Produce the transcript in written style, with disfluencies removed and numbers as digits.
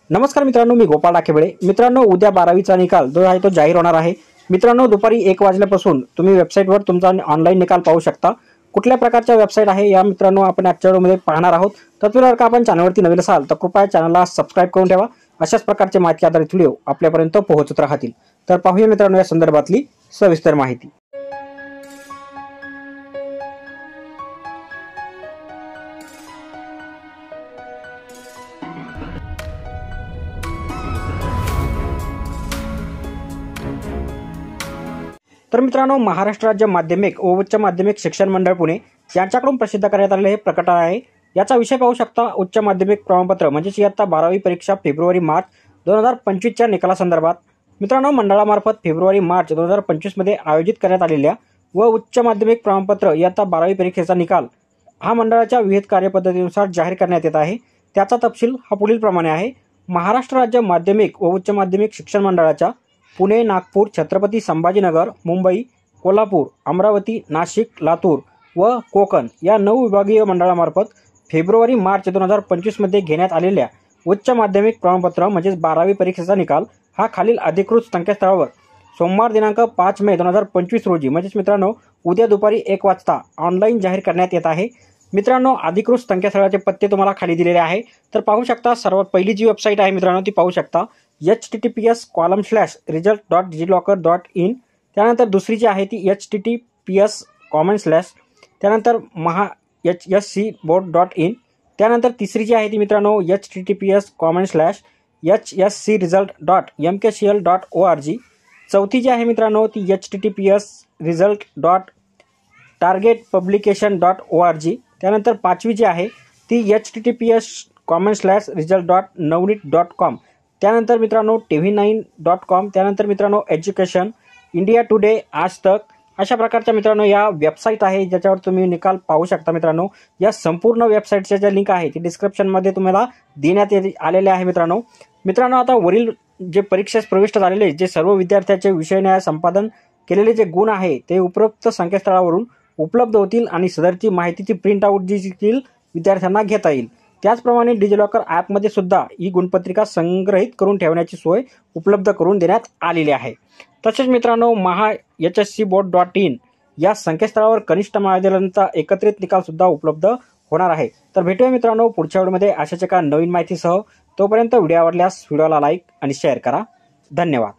नमस्कार मित्रांनो, मी गोपाळ डाकेबळे। मित्रांनो, उद्या 12वीचा निकाल जो आहे तो जाहीर होणार आहे। मित्रांनो, दुपारी 1 वाजल्यापासून तुम्ही वेबसाईटवर तुमचा ऑनलाईन निकाल पाहू शकता। कुठल्या प्रकारच्या वेबसाईट आहे या मित्रांनो आपण आजच्या व्हिडिओमध्ये पाहणार आहोत। तत्पूर्वी आपण चॅनलवरती नवीन असाल तर कृपया चॅनलला सबस्क्राइब करून ठेवा। अशाच प्रकारचे माहिती आधारित व्हिडिओ आपल्यापर्यंत पोहोचत राहतील। तर पाहूया मित्रांनो या संदर्भातली सविस्तर माहिती। तर मित्रांनो, महाराष्ट्र राज्य माध्यमिक व उच्च माध्यमिक शिक्षण मंडळ पुणे यांच्याकडून प्रसिद्ध करण्यात आलेले हे प्रकटन आहे। याचा विषय पाहू शकता, उच्च माध्यमिक प्रमाणपत्र म्हणजे इयत्ता 12वी परीक्षा फेब्रुवारी-मार्च 2025 च्या निकालासंदर्भात। मित्रांनो, मंडळामार्फत फेब्रुवारी-मार्च 2025 मध्ये आयोजित करण्यात आलेल्या व उच्च माध्यमिक प्रमाणपत्र इयत्ता 12वी परीक्षेचा निकाल हा मंडळाच्या विहित कार्यपद्धतीनुसार जाहीर करण्यात येत आहे। त्याचा तपशील हा पुढील प्रमाणे आहे। महाराष्ट्र राज्य माध्यमिक व उच्च माध्यमिक शिक्षण मंडळाच्या पुणे, नागपूर, छत्रपती संभाजीनगर, मुंबई, कोल्हापूर, अमरावती, नाशिक, लातूर व कोकण या 9 विभागीय मंडळामार्फत फेब्रुवारी-मार्च 2025 मध्ये घेण्यात आलेल्या उच्च माध्यमिक प्रमाणपत्र म्हणजे 12वी परीक्षेचा निकाल हा खालील अधिकृत संकेतस्थळावर सोमवार दिनांक 5 मे 2025 रोजी म्हणजे मित्रांनो उद्या दुपारी 1 वाजता ऑनलाईन जाहीर करण्यात येत आहे। मित्रांनो, अधिकृत संकेतस्थळाचे पत्ते तुम्हाला खाली दिलेले आहे। तर पाहू शकता, सर्वात पहिली जी वेबसाईट आहे मित्रांनो ती पाहू शकता https://result.digitlocker.in। त्यानंतर दुसरी जी आहे ती https:// त्यानंतर hscboard.in। त्यानंतर तिसरी जी आहे ती मित्रांनो https://hscresult.mkcl.org। चौथी जी आहे मित्रांनो ती https://result.targetpublication.org। त्यानंतर पाचवी जी आहे ती https://result.navneet.com। त्यानंतर मित्रांनो tv9.com। त्यानंतर मित्रांनो एज्युकेशन, इंडिया टुडे, आज तक अशा प्रकारच्या मित्रांनो या वेबसाईट आहे ज्याच्यावर तुम्ही निकाल पाहू शकता। मित्रांनो, या संपूर्ण वेबसाईटच्या ज्या लिंक आहे ती डिस्क्रिप्शनमध्ये तुम्हाला देण्यात आलेले आहे। मित्रांनो आता वरील जे परीक्षेस प्रविष्ट झालेले जे सर्व विद्यार्थ्यांचे विषय न्याय संपादन केलेले जे गुण आहे ते उपरोक्त संकेतस्थळावरून उपलब्ध होतील आणि सदरची माहितीची प्रिंट आउट जी विद्यार्थ्यांना घेता येईल। त्याचप्रमाणे डिजिलॉकर ॲपमध्ये सुद्धा ही गुणपत्रिका संग्रहित करून ठेवण्याची सोय उपलब्ध करून देण्यात आलेली आहे। तसेच मित्रांनो hscboard.in या संकेतस्थळावर कनिष्ठ महाविद्यालयांचा एकत्रित निकाल सुद्धा उपलब्ध होणार आहे। तर भेटूया मित्रांनो पुढच्या व्हिडिओमध्ये अशाच एका नवीन माहितीसह। तोपर्यंत व्हिडिओ आवडल्यास व्हिडिओला लाईक आणि शेअर करा। धन्यवाद।